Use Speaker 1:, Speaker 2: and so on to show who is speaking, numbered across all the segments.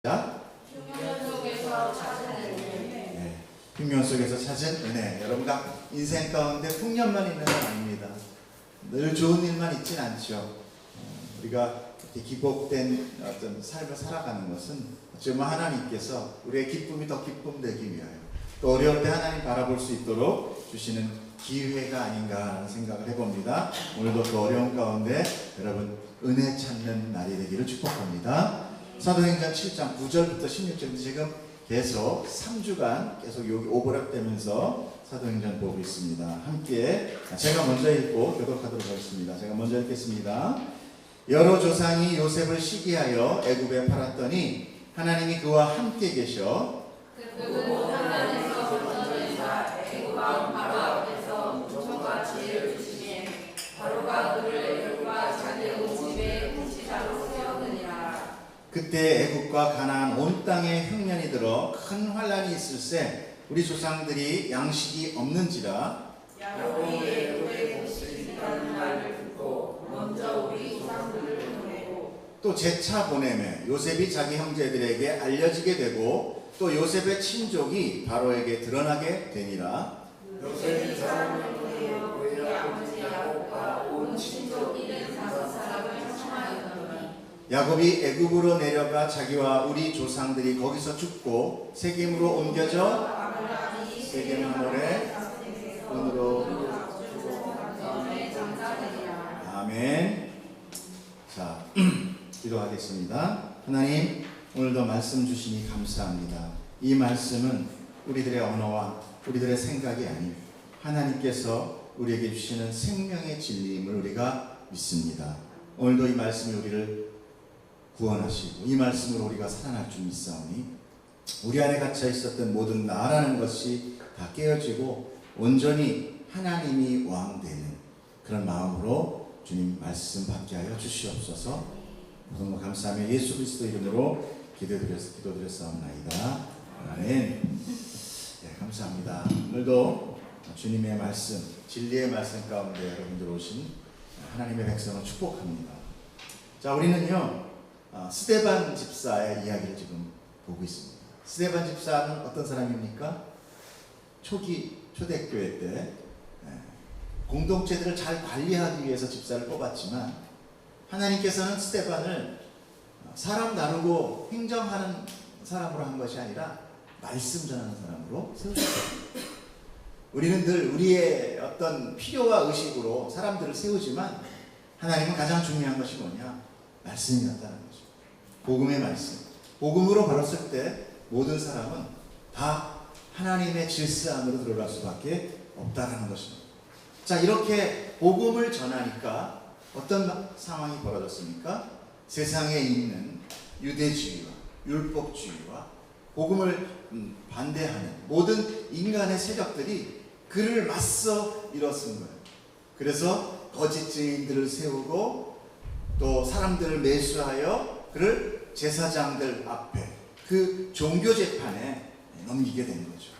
Speaker 1: 흉년 속에서 찾은 은혜.
Speaker 2: 네, 흉년 속에서 찾은 은혜. 여러분과 인생 가운데 흉년만 있는 건 아닙니다. 늘 좋은 일만 있진 않죠. 우리가 이렇게 기복된 어떤 삶을 살아가는 것은 어쩌면 하나님께서 우리의 기쁨이 더 기쁨 되기 위하여 또 어려울 때 하나님 바라볼 수 있도록 주시는 기회가 아닌가 하는 생각을 해봅니다. 오늘도 그 어려운 가운데 여러분 은혜 찾는 날이 되기를 축복합니다. 사도행전 7장 9절부터 16절부터 지금 계속 3주간 계속 여기 오버랩되면서 사도행전 보고 있습니다. 함께 제가 먼저 읽고 교독하도록 하겠습니다. 제가 먼저 읽겠습니다. 여러 조상이 요셉을 시기하여 애굽에 팔았더니 하나님이 그와 함께 계셔
Speaker 1: 그는 하나님께서 건져내사 애굽 왕 바로 앞에서 무청과 지혜를 주시니 바로가 그를 애굽과 자기 온 집의 통치자로 세웠느니라.
Speaker 2: 그때 애굽과 가나안 온 땅에 흉년이 들어 큰 환란이 있을세 우리 조상들이 양식이 없는지라
Speaker 1: 야곱이 애굽에 고시기라는 말을 듣고 먼저 우리 조상들을 보내고
Speaker 2: 또 재차 보내매 요셉이 자기 형제들에게 알려지게 되고 또 요셉의 친족이 바로에게 드러나게 되니라.
Speaker 1: 요셉이 사람을 보내어 그의 아버지 야곱과 온 친족 75사람을 청하였더니
Speaker 2: 야곱이 애굽으로 내려가 자기와 우리 조상들이 거기서 죽고 세겜으로 옮겨져 세겜 하늘에 은으로 아멘. 자, 기도하겠습니다. 하나님, 오늘도 말씀 주시니 감사합니다. 이 말씀은 우리들의 언어와 우리들의 생각이 아니고 하나님께서 우리에게 주시는 생명의 진리임을 우리가 믿습니다. 오늘도 이 말씀이 우리를 구원하시고 이 말씀으로 우리가 살아날 줄 믿사오니 우리 안에 갇혀 있었던 모든 나라는 것이 다 깨어지고 온전히 하나님이 왕 되는 그런 마음으로 주님 말씀 받게 하여 주시옵소서. 너무 감사하며 예수 그리스도 이름으로 기도드렸사옵나이다. 아멘. 네, 감사합니다. 오늘도 주님의 말씀, 진리의 말씀 가운데 여러분들 오신 하나님의 백성을 축복합니다. 자, 우리는요 스데반 집사의 이야기를 지금 보고 있습니다. 스데반 집사는 어떤 사람입니까? 초대교회 때 공동체들을 잘 관리하기 위해서 집사를 뽑았지만 하나님께서는 스데반을 사람 나누고 행정하는 사람으로 한 것이 아니라 말씀 전하는 사람으로 세우셨어요. 우리는 늘 우리의 어떤 필요와 의식으로 사람들을 세우지만 하나님은 가장 중요한 것이 뭐냐? 말씀이었다는 거죠. 복음의 말씀. 복음으로 걸었을 때 모든 사람은 다 하나님의 질서 안으로 들어갈 수밖에 없다는 것입니다. 자, 이렇게 복음을 전하니까 어떤 상황이 벌어졌습니까? 세상에 있는 유대주의와 율법주의와 복음을 반대하는 모든 인간의 세력들이 그를 맞서 일어선 거예요. 그래서 거짓 증인들을 세우고 또 사람들을 매수하여 그를 제사장들 앞에 그 종교 재판에 넘기게 된 거죠.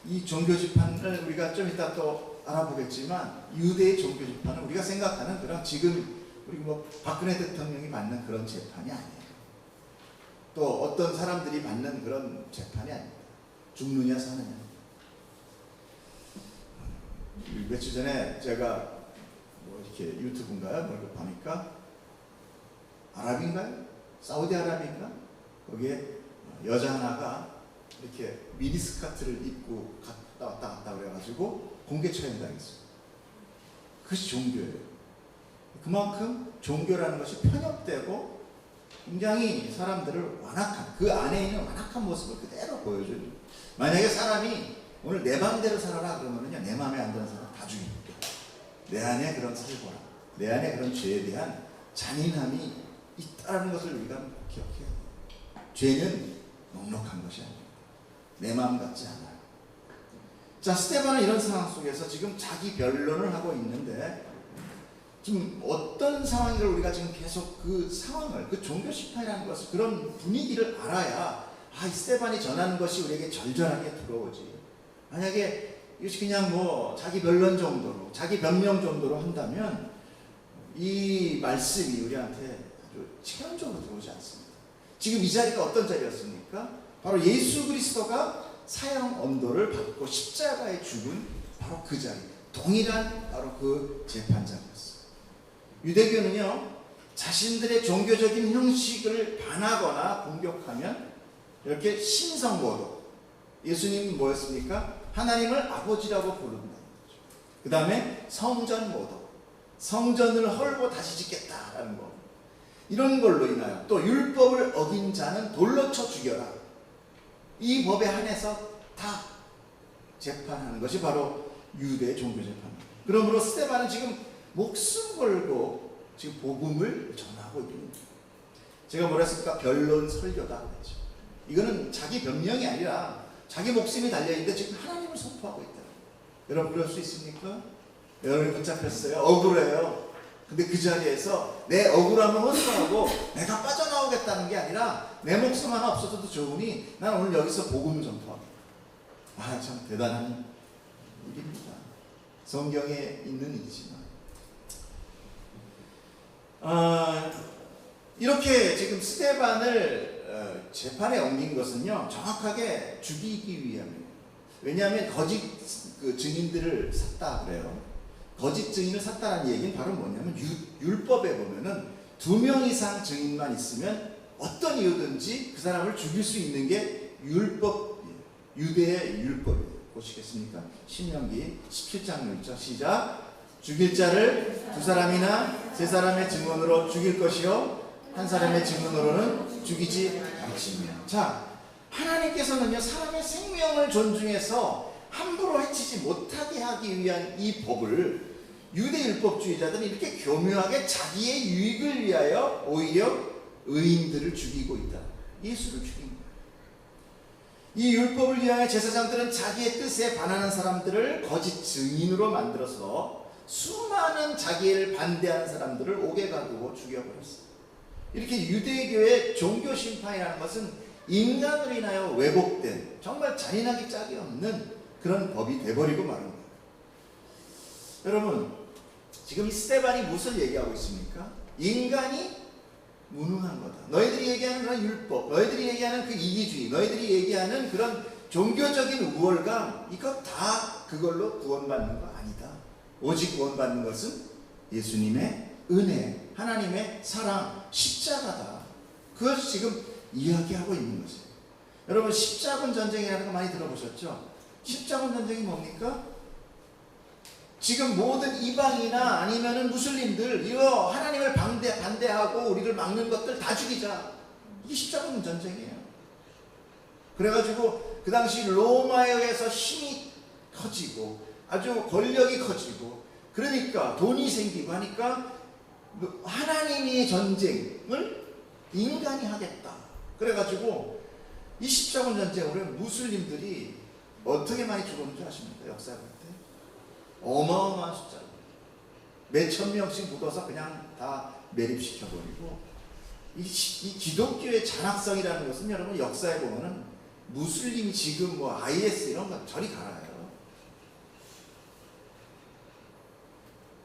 Speaker 2: 이 종교 재판을 우리가 좀 이따 또 알아보겠지만 유대의 종교 재판은 우리가 생각하는 그런 지금 우리 박근혜 대통령이 받는 그런 재판이 아니에요. 또 어떤 사람들이 받는 그런 재판이 아닙니다. 죽느냐 사느냐. 며칠 전에 제가 이렇게 유튜브인가요? 뭘 보니까 아랍인가요? 사우디아라비인가? 거기에 여자 하나가 이렇게 미니스커트를 입고 갔다 그래가지고 공개 처형당했어요. 그것이 종교예요. 그만큼 종교라는 것이 편협되고 굉장히 사람들을 완악한 그 안에 있는 완악한 모습을 그대로 보여줘요. 만약에 사람이 오늘 내 마음대로 살아라 그러면요 내 마음에 안 드는 사람 다 죽입니다. 내 안에 그런 살고라 내 안에 그런 죄에 대한 잔인함이 있다는 것을 우리가 기억해야 돼요. 죄는 넉넉한 것이 아닙니다. 내 마음 같지 않아요. 자, 스데반은 이런 상황 속에서 지금 자기 변론을 하고 있는데 지금 어떤 상황인가 우리가 지금 계속 그 상황을 그 종교 심판이라는 것을 그런 분위기를 알아야 이 스데반이 전하는 것이 우리에게 절절하게 들어오지. 만약에 이것이 그냥 자기 변론 정도로 자기 변명 정도로 한다면 이 말씀이 우리한테 아주 체험적으로 들어오지 않습니다. 지금 이 자리가 어떤 자리였습니까? 바로 예수 그리스도가 사형 언도를 받고 십자가에 죽은 바로 그 자리, 동일한 바로 그 재판장이었어요. 유대교는요, 자신들의 종교적인 형식을 반하거나 공격하면 이렇게 신성모독, 예수님은 뭐였습니까? 하나님을 아버지라고 부른다는 거죠. 그 다음에 성전모독, 성전을 헐고 다시 짓겠다라는 거. 이런 걸로 인하여 또 율법을 어긴 자는 돌로 쳐 죽여라. 이 법에 한해서 다 재판하는 것이 바로 유대 종교재판입니다. 그러므로 스데반은 지금 목숨 걸고 지금 복음을 전하고 있습니다. 제가 뭐라 했습니까? 변론 설교다 그랬죠. 이거는 자기 변명이 아니라 자기 목숨이 달려있는데 지금 하나님을 선포하고 있다. 여러분 그럴 수 있습니까? 여러분이 붙잡혔어요. 억울해요. 근데 그 자리에서 내 억울함을 호소하고 내가 빠져나오겠다는 게 아니라 내 목숨 하나 없어져도 좋으니 난 오늘 여기서 복음 전파합니다. 아, 참 대단한 일입니다. 성경에 있는 일이지만 이렇게 지금 스데반을 재판에 옮긴 것은요, 정확하게 죽이기 위함이에요. 왜냐하면 거짓 증인들을 샀다 그래요. 거짓 증인을 샀다는 얘기는 바로 뭐냐면 율법에 보면은 2명 이상 증인만 있으면 어떤 이유든지 그 사람을 죽일 수 있는 게 율법이에요. 유대의 율법이에요. 보시겠습니까? 신명기 17장 1절 시작. 죽일 자를 2사람이나 3사람의 증언으로 죽일 것이요 한 사람의 증언으로는 죽이지 않지며. 자, 하나님께서는요, 사람의 생명을 존중해서 함부로 해치지 못하게 하기 위한 이 법을 유대율법주의자들은 이렇게 교묘하게 자기의 유익을 위하여 오히려 의인들을 죽이고 있다. 예수를 죽인 거예요. 이 율법을 위하여 제사장들은 자기의 뜻에 반하는 사람들을 거짓 증인으로 만들어서 수많은 자기를 반대하는 사람들을 옥에 가두고 죽여버렸어요. 이렇게 유대교의 종교 심판이라는 것은 인간으로 인하여 왜곡된 정말 잔인하기 짝이 없는 그런 법이 돼버리고 마는 거예요. 여러분, 지금 이 스데반이 무엇을 얘기하고 있습니까? 인간이 무능한 거다. 너희들이 얘기하는 그런 율법, 너희들이 얘기하는 그 이기주의, 너희들이 얘기하는 그런 종교적인 우월감, 이거 다 그걸로 구원받는 거 아니다. 오직 구원받는 것은 예수님의 은혜, 하나님의 사랑, 십자가다. 그것을 지금 이야기하고 있는 것이에요. 여러분, 십자군 전쟁이라는 거 많이 들어보셨죠? 십자군 전쟁이 뭡니까? 지금 모든 이방이나 아니면은 무슬림들 이거 하나님을 반대하고 우리를 막는 것들 다 죽이자. 이게 십자군 전쟁이에요. 그래가지고 그 당시 로마에 의해서 힘이 커지고 아주 권력이 커지고 그러니까 돈이 생기고 하니까 하나님이 전쟁을 인간이 하겠다. 그래가지고 이 십자군 전쟁으로 무슬림들이 어떻게 많이 죽었는지 아십니까? 역사를 볼 때 어마어마한 숫자, 몇천 명씩 묻어서 그냥 다 매립시켜버리고. 이 기독교의 잔악성이라는 것은 여러분 역사에 보면은 무슬림이 지금 뭐 IS 이런 거 저리 가라요.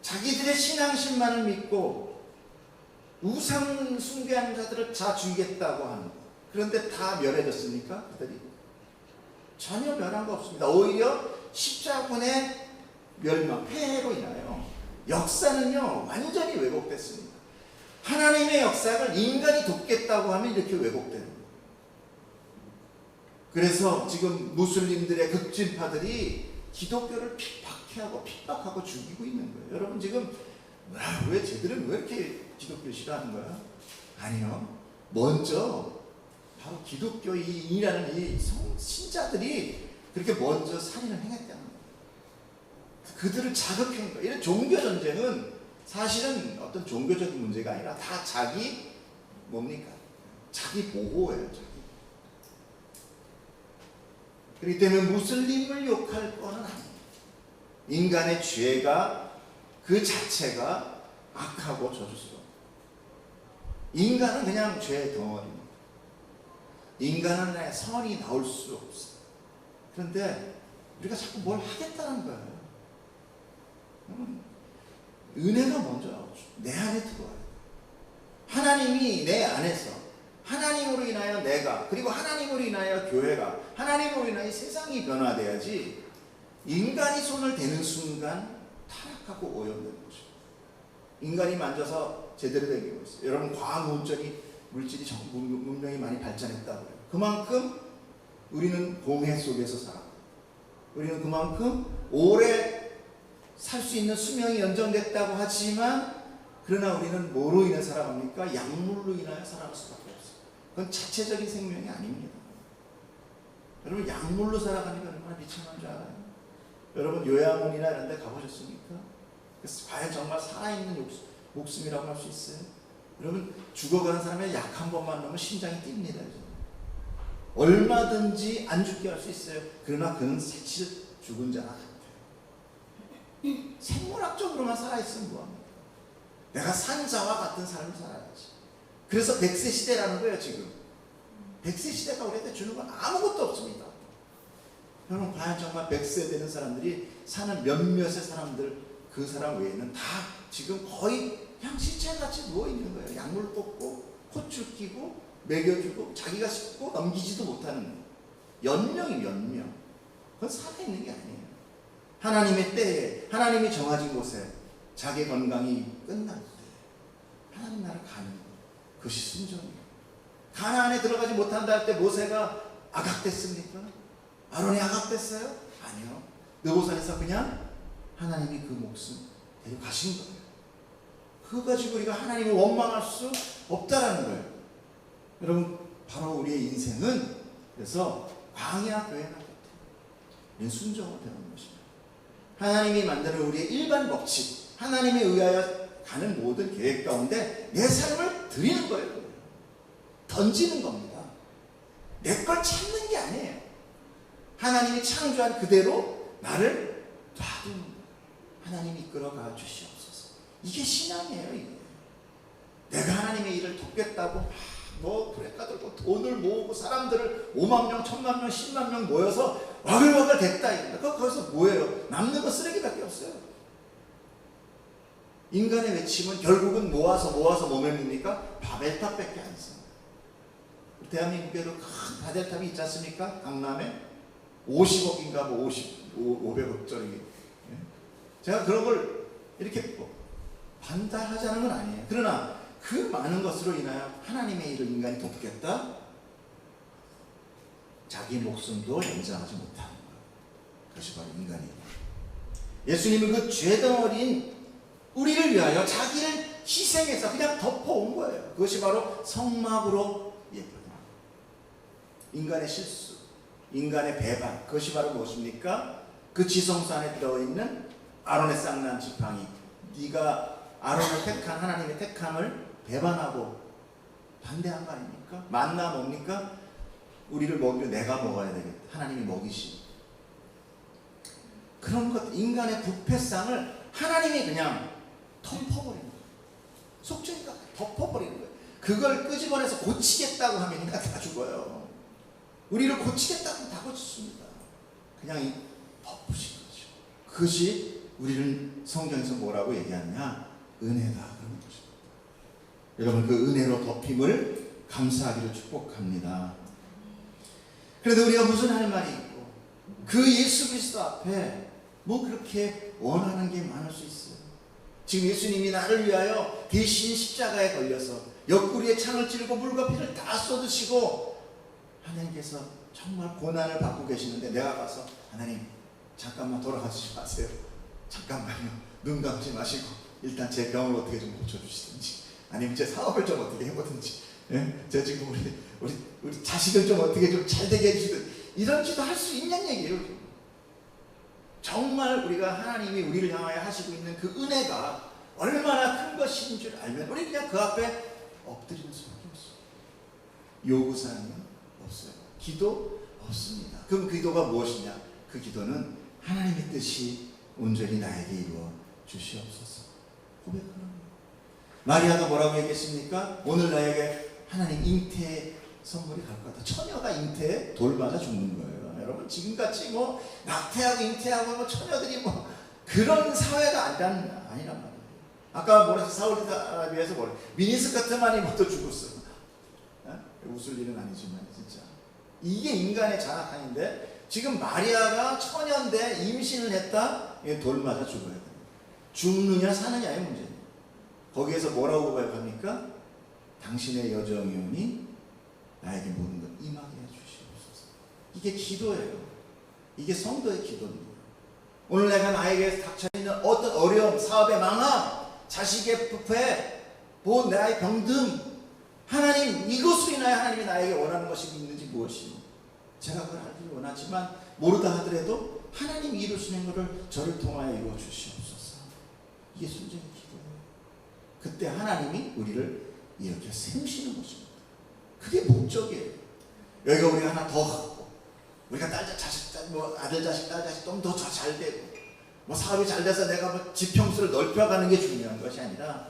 Speaker 2: 자기들의 신앙심만을 믿고 우상 숭배하는 자들을 다 죽이겠다고 하는 거. 그런데 다 멸해졌습니까? 그들이? 전혀 멸한 거 없습니다. 오히려 십자군의 멸망, 폐해로 인하여 역사는요 완전히 왜곡됐습니다. 하나님의 역사를 인간이 돕겠다고 하면 이렇게 왜곡되는 거예요. 그래서 지금 무슬림들의 극진파들이 기독교를 핍박하고 죽이고 있는 거예요. 여러분 지금 왜 쟤들은 왜 이렇게 기독교 싫어하는 거야? 아니요. 먼저 바로 기독교인이라는 이 신자들이 그렇게 먼저 살인을 행했다는 거예요. 그들을 자극한 거예요. 이런 종교 전쟁은 사실은 어떤 종교적인 문제가 아니라 다 자기 뭡니까? 자기 보호예요. 자기. 그렇기 때문에 무슬림을 욕할 거는 아닙니다. 인간의 죄가 그 자체가 악하고 저주스러워. 인간은 그냥 죄의 덩어리입니다. 인간은 선이 나올 수 없어. 그런데 우리가 자꾸 뭘 하겠다는 거예요. 은혜가 먼저 내 안에 들어와요. 하나님이 내 안에서 하나님으로 인하여 내가, 그리고 하나님으로 인하여 교회가, 하나님으로 인하여 세상이 변화돼야지 인간이 손을 대는 순간 타락하고 오염되는 것입니다. 인간이 만져서 제대로 되고 있어요. 여러분, 과학 물질이 문명이 많이 발전했다고요. 그만큼 우리는 공해 속에서 살았고, 우리는 그만큼 오래 살 수 있는 수명이 연장됐다고 하지만, 그러나 우리는 뭐로 인해 살아갑니까? 약물로 인하여 살아갈 수밖에 없어요. 그건 자체적인 생명이 아닙니다. 여러분, 약물로 살아가니까 얼마나 비참한 줄 알아요? 여러분, 요양원이나 이런 데 가보셨습니까? 그래서 과연 정말 살아있는 목숨이라고 할 수 있어요? 여러분, 죽어가는 사람의 약 한 번만 넣으면 심장이 뜁니다. 얼마든지 안 죽게 할 수 있어요. 그러나 그는 사실 죽은 자나 같아요. 생물학적으로만 살아있으면 뭐합니까? 내가 산자와 같은 삶을 살아야지. 그래서 100세 시대라는 거예요. 지금 100세 시대가 우리한테 주는 건 아무것도 없습니다. 여러분, 과연 정말 100세 되는 사람들이 사는 몇몇의 사람들, 그 사람 외에는 다 지금 거의 그냥 시체같이 누워있는 거예요. 약물 뽑고 코줄 끼고 먹여주고 자기가 씹고 넘기지도 못하는 연명이 연명. 그건 살아있는 게 아니에요. 하나님의 때에, 하나님이 정하신 곳에 자기 건강이 끝날 때 하나님 나라 가는 것, 그것이 순종이에요. 가나안에 들어가지 못한다 할 때 모세가 악악됐습니까? 아론이 악악됐어요? 아니요. 느보산에서 그냥 하나님이 그 목숨 데려가신 거예요. 그거 가지고 우리가 하나님을 원망할 수 없다라는 거예요. 여러분, 바로 우리의 인생은 그래서 광야 교회나 같아요. 순종을 배우는 것입니다. 하나님이 만드는 우리의 일반 법칙, 하나님에 의하여 가는 모든 계획 가운데 내 삶을 드리는 거예요. 던지는 겁니다. 내 걸 찾는 게 아니에요. 하나님이 창조한 그대로 나를 놔두는 거예요. 하나님이 이끌어가 주시옵소서. 이게 신앙이에요. 이게. 내가 하나님의 일을 돕겠다고 뭐 브레카 들고 돈을 모으고 사람들을 5만 명, 1000만 명, 10만 명 모여서 와글와글 됐다. 거기서 뭐예요? 남는 거 쓰레기밖에 없어요. 인간의 외침은 결국은 모아서 몸에 뭡니까? 바벨탑밖에 안 써요. 대한민국에도 큰 바벨탑이 있지 않습니까? 강남에 50억인가 뭐 500억짜리. 제가 그런 걸 이렇게 반대하자는 건 아니에요. 그러나 그 많은 것으로 인하여 하나님의 일을 인간이 돕겠다? 자기 목숨도 연장하지 못하는 것. 그것이 바로 인간이에요. 예수님은 그 죄덩어리인 우리를 위하여 자기를 희생해서 그냥 덮어온 거예요. 그것이 바로 성막으로 예표합니다. 인간의 실수, 인간의 배반, 그것이 바로 무엇입니까? 그 지성소 안에 들어있는 아론의 쌍난 지팡이, 네가 아론을 택한 하나님의 택함을 배반하고 반대한 거 아닙니까? 만나 뭡니까? 우리를 먹이려 내가 먹어야 되겠다. 하나님이 먹이시. 그런 것, 인간의 부패상을 하나님이 그냥 덮어버리는 거예요. 속죄니까 덮어버리는 거예요. 그걸 끄집어내서 고치겠다고 하면 인간 다 죽어요. 우리를 고치겠다고 하면 다 고치십니다. 그냥 덮으신 거죠. 그것이 우리를 성경에서 뭐라고 얘기하느냐? 은혜다. 그런 것입니다. 여러분, 그 은혜로 덮임을 감사하기를 축복합니다. 그래도 우리가 무슨 할 말이 있고 그 예수 그리스도 앞에 뭐 그렇게 원하는 게 많을 수 있어요. 지금 예수님이 나를 위하여 대신 십자가에 걸려서 옆구리에 창을 찌르고 물과 피를 다 쏟으시고 하나님께서 정말 고난을 받고 계시는데 내가 가서 하나님 잠깐만 돌아가시지 마세요. 잠깐만요. 눈 감지 마시고 일단 제 병을 어떻게 좀 고쳐주시든지 아니면 제 사업을 좀 어떻게 해보든지 제 지금 우리 자식을 좀 어떻게 좀 잘 되게 해주시든지 이런 짓도 할 수 있는 얘기예요. 정말 우리가 하나님이 우리를 향하여 하시고 있는 그 은혜가 얼마나 큰 것인 줄 알면 우리 그냥 그 앞에 엎드리는 수밖에 없어요. 요구사항은 없어요. 기도 없습니다. 그럼 기도가 무엇이냐? 그 기도는 하나님의 뜻이 온전히 나에게 이루어 주시옵소서. 고백하는 거예요. 마리아가 뭐라고 얘기했습니까? 오늘 나에게 하나님 잉태의 선물이 갈 것 같아. 처녀가 잉태에 돌 맞아 죽는 거예요. 여러분, 지금같이 뭐 낙태하고 잉태하고 뭐 처녀들이 뭐 그런 사회가 아니란 말이에요. 아까 뭐랬어? 사우디아라비아에서 뭐래? 미니스커트만 입어도 죽었어요. 웃을 일은 아니지만 진짜 이게 인간의 잔악함인데 지금 마리아가 처녀인데 임신을 했다? 돌 맞아 죽어야 돼. 죽느냐 사느냐의 문제입니다. 거기에서 뭐라고 고백합니까? 당신의 여정이오니 나에게 모든 것 임하게 해주시옵소서. 이게 기도예요. 이게 성도의 기도입니다. 오늘 내가 나에게 닥쳐있는 어떤 어려움, 사업의 망함, 자식의 부패, 나의 병든 하나님, 이것으로 인하여 하나님이 나에게 원하는 것이 있는지 무엇이요? 제가 그걸 알기를 원하지만 모르다 하더라도 하나님이 이루시는 것을 저를 통하여 이루어 주시옵소서. 이게 순전히 기도예요. 그때 하나님이 우리를 이렇게 세우시는 것입니다. 그게 목적이에요. 여기가 우리가 하나 더 갖고 우리가 딸 자식, 아들 자식, 딸 자식 좀 더 잘 되고 사업이 잘 돼서 내가 지평수를 넓혀가는 게 중요한 것이 아니라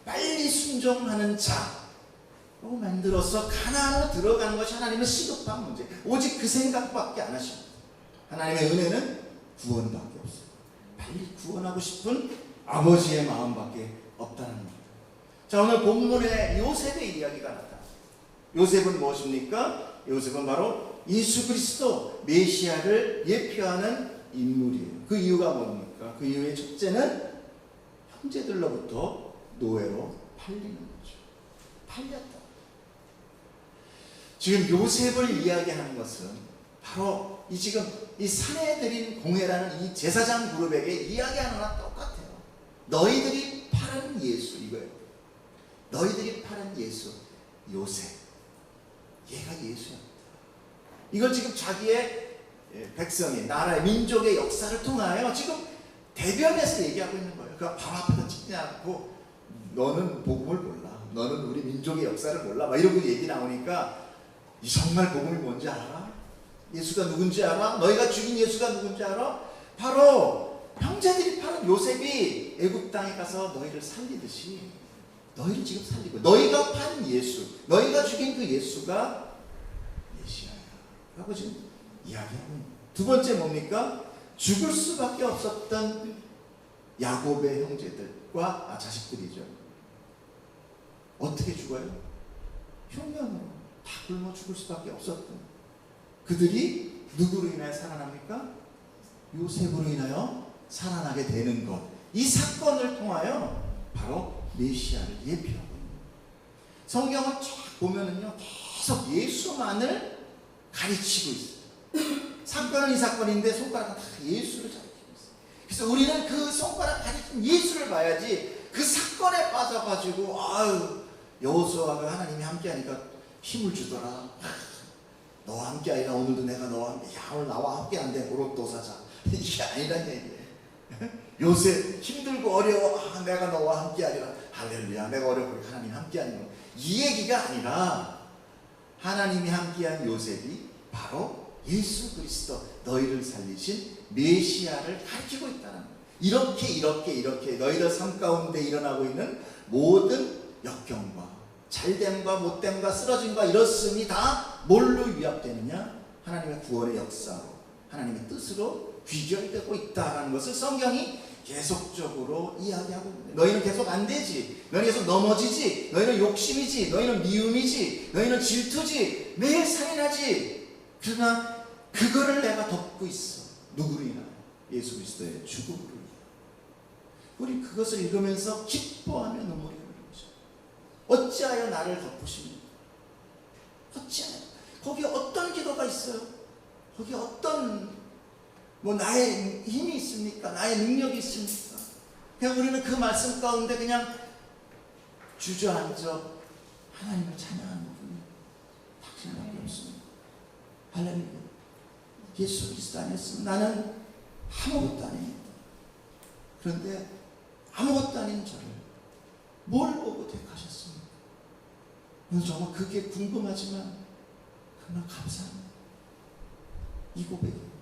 Speaker 2: 빨리 순종하는 자로 만들어서 가나안으로 들어가는 것이 하나님의 시급한 문제. 오직 그 생각밖에 안 하십니다. 하나님의 은혜는 구원밖에 없어요. 빨리 구원하고 싶은 아버지의 마음밖에 없다는 겁니다. 자, 오늘 본문에 요셉의 이야기가 나타납니다. 요셉은 무엇입니까? 요셉은 바로 예수 그리스도 메시아를 예표하는 인물이에요. 그 이유가 뭡니까? 그 이유의 첫째는 형제들로부터 노예로 팔리는 거죠. 팔렸다. 지금 요셉을 이야기하는 것은 바로 지금 이 사내들인 공회라는 이 제사장 그룹에게 이야기하는 거랑 똑같아요. 너희들이 팔은 예수, 이거예요. 너희들이 팔은 예수, 요셉. 얘가 예수였다. 이걸 지금 자기의 백성의, 나라의, 민족의 역사를 통하여 지금 대변해서 얘기하고 있는 거예요. 그러니까 바로 앞에서 찍지 않고 너는 복음을 몰라. 너는 우리 민족의 역사를 몰라. 막 이러고 얘기 나오니까 이 정말 복음이 뭔지 알아? 예수가 누군지 알아? 너희가 죽인 예수가 누군지 알아? 바로 형제들이 파는 요셉이 애굽 땅에 가서 너희를 살리듯이 너희를 지금 살리고 너희가 판 예수, 너희가 죽인 그 예수가 메시아야 라고 지금 이야기하고 있는. 두 번째 뭡니까? 죽을 수밖에 없었던 야곱의 형제들과 자식들이죠. 어떻게 죽어요? 흉년으로 다 굶어 죽을 수밖에 없었던 그들이 누구로 인하여 살아납니까? 요셉으로 인하여 살아나게 되는 것. 이 사건을 통하여 바로 메시아를 예표하고 있는 거예요. 성경을 쫙 보면은요, 계속 예수만을 가르치고 있어요. 사건은 이 사건인데 손가락은 다 예수를 가리키고 있어요. 그래서 우리는 그 손가락 가리킨 예수를 봐야지 그 사건에 빠져가지고 여호수아가 하나님이 함께하니까 힘을 주더라. 너와 함께하리라. 오늘도 내가 너와 함께. 오늘 나와 함께한대. 오롯도 사자. 이게 아니란 얘기예요. 요새 힘들고 어려워. 내가 너와 함께하리라. 할렐루야. 내가 어렵고 하나님 함께하는 거. 이 얘기가 아니라 하나님이 함께한 요셉이 바로 예수 그리스도, 너희를 살리신 메시아를 가르치고 있다는 거예요. 이렇게 너희들 삶 가운데 일어나고 있는 모든 역경과 잘됨과 못됨과 쓰러짐과 이렇음이 다 뭘로 위압되느냐? 하나님의 구원의 역사로, 하나님의 뜻으로 귀결되고 있다는 것을 성경이 계속적으로 이야기하고 있는데, 너희는 계속 안 되지, 너희는 계속 넘어지지, 너희는 욕심이지, 너희는 미움이지, 너희는 질투지, 매일 살인하지. 그러나 그거를 내가 덮고 있어. 누구로 인하여? 예수 그리스도의 죽음으로 인하여. 우리 그것을 읽으면서 기뻐하며 눈물이 흐르는 거죠. 어찌하여 나를 덮으십니까? 어찌하여? 거기에 어떤 기도가 있어요? 거기에 어떤 나의 힘이 있습니까? 나의 능력이 있습니까? 그냥 우리는 그 말씀 가운데 그냥 주저앉아 하나님을 찬양하는 분이 당신밖에 없습니다. 할렐루야. 예수 그리스도 안에서 나는 아무것도 아닙니다. 그런데 아무것도 아닌 저를 뭘 보고 택하셨습니까? 정말 그게 궁금하지만 정말 감사합니다. 이 고백이에요.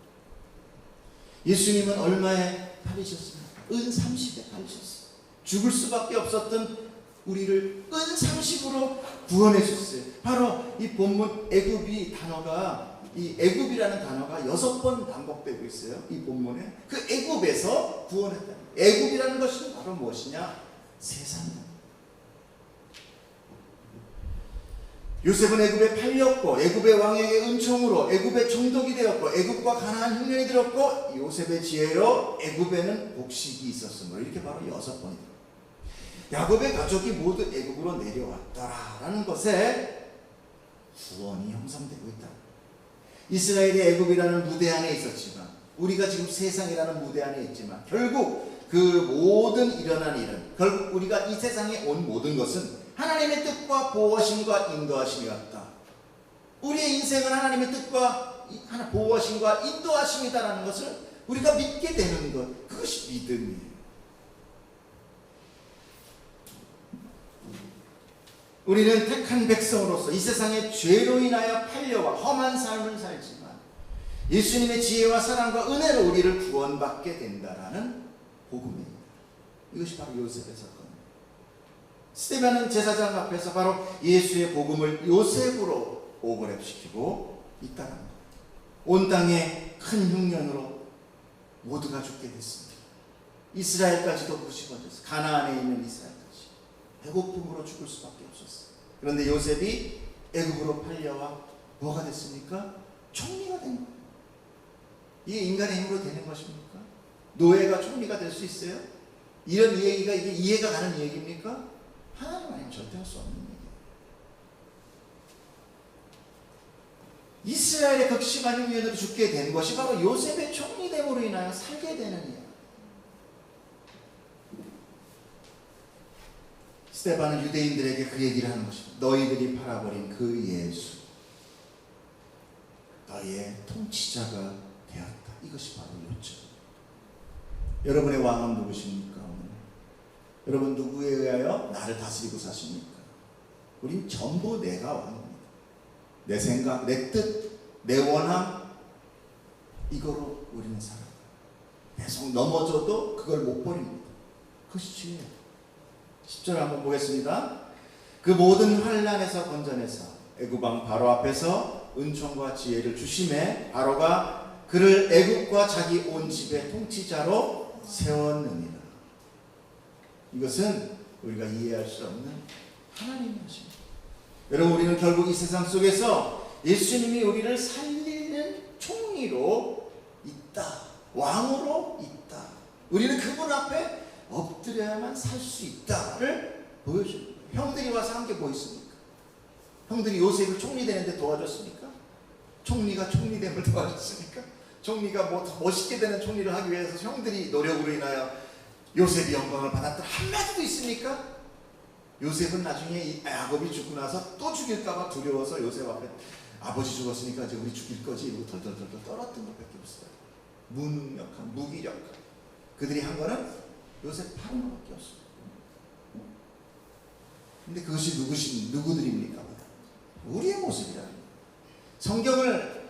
Speaker 2: 예수님은 얼마에 팔리셨습니까? 은 30에 팔리셨어요. 죽을 수밖에 없었던 우리를 은 30으로 구원해 주셨어요. 바로 이 본문 애굽이 단어가, 이 애굽이라는 단어가 6번 반복되고 있어요. 이 본문에. 그 애굽에서 구원했다. 애굽이라는 것은 바로 무엇이냐? 세상입니다. 요셉은 애굽에 팔렸고 애굽의 왕에게 은총으로 애굽의 총독이 되었고 애굽과 가나안 흉년이 들었고 요셉의 지혜로 애굽에는 복식이 있었으므로 이렇게 바로 6번이 야곱의 가족이 모두 애굽으로 내려왔더라라는 것에 구원이 형성되고 있다. 이스라엘이 애굽이라는 무대 안에 있었지만 우리가 지금 세상이라는 무대 안에 있지만 결국 그 모든 일어난 일은 결국 우리가 이 세상에 온 모든 것은 하나님의 뜻과 보호하심과 인도하심이었다. 우리의 인생은 하나님의 뜻과 보호하심과 인도하심이다라는 것을 우리가 믿게 되는 것, 그것이 믿음이에요. 우리는 택한 백성으로서 이 세상의 죄로 인하여 팔려와 험한 삶을 살지만 예수님의 지혜와 사랑과 은혜로 우리를 구원받게 된다라는 복음입니다. 이것이 바로 요셉의 사건입니다. 스데반은 제사장 앞에서 바로 예수의 복음을 요셉으로 오버랩시키고 있다는 것. 온 땅에 큰 흉년으로 모두가 죽게 됐습니다. 이스라엘까지도 부식어져서 가나안에 있는 이스라엘까지 배고픔으로 죽을 수밖에 없었어요. 그런데 요셉이 애굽으로 팔려와 뭐가 됐습니까? 총리가 된 거예요. 이게 인간의 힘으로 되는 것입니까? 노예가 총리가 될 수 있어요? 이런 이야기가 이게 이해가 가는 얘기입니까? 하나님 아니면 절대 할 수 없는 얘기예요. 이스라엘의 극심한 흉년으로 죽게 된 것이 바로 요셉의 총리됨으로 인하여 살게 되는 이야기. 스데반은 유대인들에게 그 얘기를 하는 것입니다. 너희들이 팔아버린 그 예수, 너희의 통치자가 되었다. 이것이 바로 요점. 여러분의 왕은 누구십니까? 여러분 누구에 의하여 나를 다스리고 사십니까? 우린 전부 내가 왕입니다. 내 생각, 내 뜻, 내 원함, 이거로 우리는 살아요. 계속 넘어져도 그걸 못 버립니다. 그것이 죄예요. 10절 한번 보겠습니다. 그 모든 환난에서 건져내서 애굽왕 바로 앞에서 은총과 지혜를 주심에 바로가 그를 애굽과 자기 온 집의 통치자로 세웠느니라. 이것은 우리가 이해할 수 없는 하나님의 하십니다. 여러분 우리는 결국 이 세상 속에서 예수님이 우리를 살리는 총리로 있다. 왕으로 있다. 우리는 그분 앞에 엎드려야만 살 수 있다를 보여줍니다. 형들이 와서 함께 뭐 있습니까? 형들이 요셉을 총리 되는데 도와줬습니까? 총리가 총리됨을 도와줬습니까? 총리가 뭐 멋있게 되는 총리를 하기 위해서 형들이 노력으로 인하여 요셉이 영광을 받았던 한마디도 있습니까? 요셉은 나중에 야곱이 죽고 나서 또 죽일까봐 두려워서 요셉 앞에 아버지 죽었으니까 이제 우리 죽일 거지 이러고 덜덜덜 떨었던 것밖에 없어요. 무능력한, 무기력한 그들이 한 거는 요셉 파는 것밖에 없어요. 근데 그것이 누구들입니까? 우리의 모습이라는 거예요. 성경을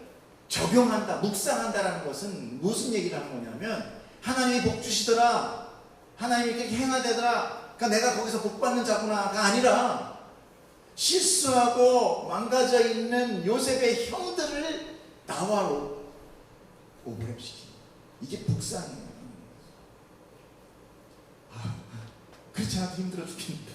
Speaker 2: 적용한다, 묵상한다라는 것은 무슨 얘기를 하는 거냐면 하나님이 복 주시더라, 하나님이 이렇게 행하되더라, 그러니까 내가 거기서 복 받는 자구나가 아니라 실수하고 망가져 있는 요셉의 형들을 나와 오버랩시키는 이게 묵상이에요. 그렇지 않아도 힘들어 죽겠는데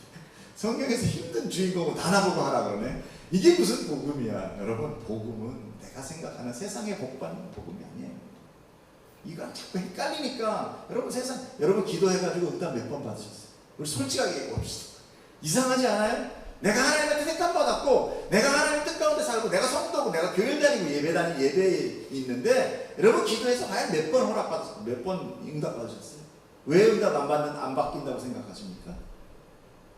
Speaker 2: 성경에서 힘든 주인공은 다 나보고 하라 그러네. 이게 무슨 복음이야. 여러분 복음은 내가 생각하는 세상에 복 받는 복음이 아니에요. 이건 자꾸 헷갈리니까 여러분 기도해가지고 응답 몇 번 받으셨어요? 우리 솔직하게 얘기합시다. 이상하지 않아요? 내가 하나님한테 택함 받았고 내가 하나님 뜻 가운데 살고 내가 성도고 내가 교회 다니고 예배에 있는데 여러분 기도해서 과연 몇 번 허락받았어요? 몇 번 응답 받으셨어요? 왜 응답 안 바뀐다고 생각하십니까?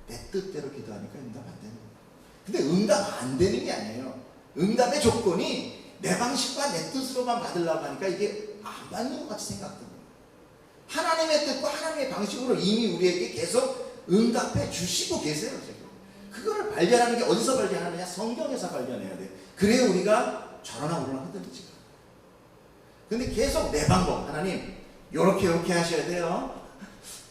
Speaker 2: 내 뜻대로 기도하니까 응답 안 되는 거예요. 근데 응답 안 되는 게 아니에요. 응답의 조건이 내 방식과 내 뜻으로만 받으려고 하니까 이게 안 맞는 것 같이 생각됩니다. 하나님의 뜻과 하나님의 방식으로 이미 우리에게 계속 응답해 주시고 계세요. 지금. 그거를 발견하는 게 어디서 발견하느냐? 성경에서 발견해야 돼. 그래야 우리가 저러나 오르나 흔들리지. 근데 계속 내 방법, 하나님 요렇게 하셔야 돼요.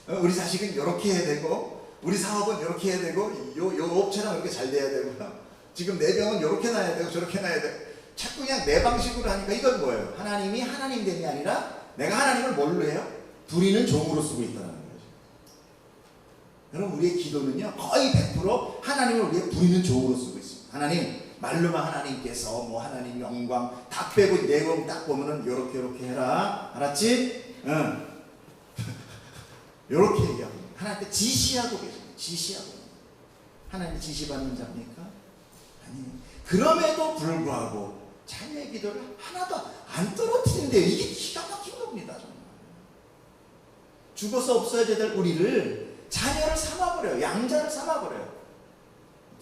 Speaker 2: 우리 자식은 요렇게 해야 되고 우리 사업은 요렇게 해야 되고 요 업체랑 이렇게 잘 돼야 되고요. 지금 내 병은 요렇게 놔야 되고 저렇게 놔야 되고 자꾸 그냥 내 방식으로 하니까 이건 뭐예요? 하나님이 하나님됨이 아니라 내가 하나님을 뭘로 해요? 부리는 종으로 쓰고 있다는 거죠. 여러분 우리의 기도는요 거의 100% 하나님을 우리의 부리는 종으로 쓰고 있습니다. 하나님 말로만 하나님께서 뭐 하나님 영광 다 빼고 내용 딱 보면은 요렇게 해라. 알았지? 응. 요렇게 얘기하고 하나님께 지시하고 계십니다. 지시하고. 하나님 지시받는 자입니까? 아니에요. 그럼에도 불구하고 자녀의 기도를 하나도 안 떨어뜨린대요. 이게 기가 막힌 겁니다. 정말. 죽어서 없어져야 될 우리를 자녀를 삼아버려요. 양자를 삼아버려요.